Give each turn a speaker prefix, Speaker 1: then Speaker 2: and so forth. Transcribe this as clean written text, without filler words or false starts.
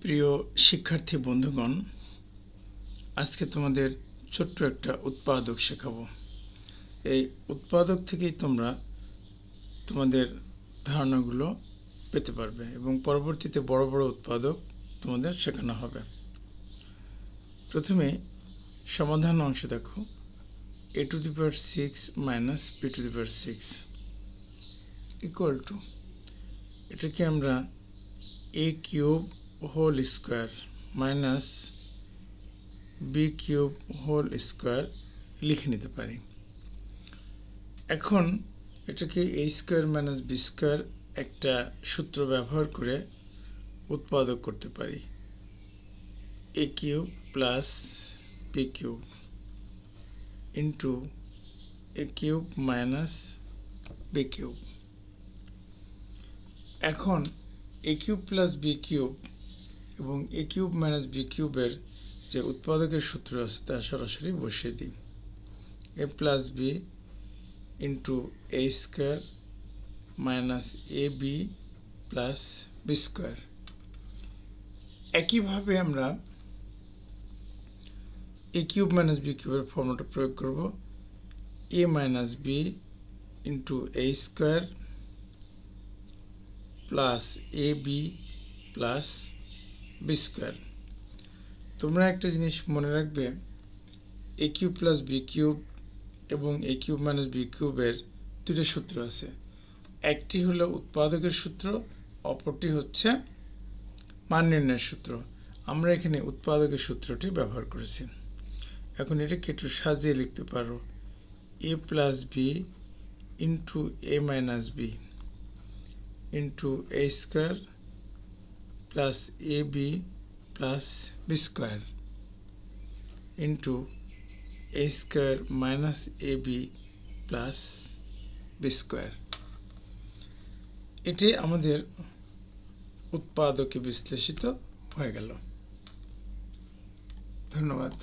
Speaker 1: প্রিয় শিক্ষার্থী বন্ধুগণ, আজকে তোমাদের ছোট্ট একটা উৎপাদক শেখাবো। এই উৎপাদক থেকেই তোমরা তোমাদের ধারণাগুলো পেতে পারবে এবং পরবর্তীতে বড় বড় উৎপাদক তোমাদের শেখানো হবে। প্রথমে সমাধান অংশ দেখো, a⁶ minus b⁶ equal to, এটাকে আমরা a³ whole square minus b³ whole square লিখে নিতে পারি। এখন এটাকে a² মাইনাস b² একটা সূত্র ব্যবহার করে উৎপাদক করতে পারি, a³ plus b³ into a³ minus b³। এখন a³ প্লাস b³ এবং a³ মাইনাস b³ এর যে উৎপাদকের সূত্র আছে তা সরাসরি বসিয়ে দিই, a plus b into a² minus ab plus b²। একইভাবে আমরা a³ মাইনাস b³ এর ফর্মুলাটা প্রয়োগ করব, a minus b into a² plus ab plus b²। তোমরা একটা জিনিস মনে রাখবে, a³ প্লাস b³ এবং a³ মাইনাস b³ এর দুটো সূত্র আছে। একটি হলো উৎপাদকের সূত্র, অপরটি হচ্ছে মান নির্ণয়ের সূত্র। আমরা এখানে উৎপাদকের সূত্রটি ব্যবহার করেছি। এখন এটাকে একটু সাজিয়ে লিখতে পারো, a plus b into a minus b into a² plus ab plus b² into a² minus ab plus b²। এটি আমাদের উৎপাদকে বিশ্লেষিত হয়ে গেল। ধন্যবাদ।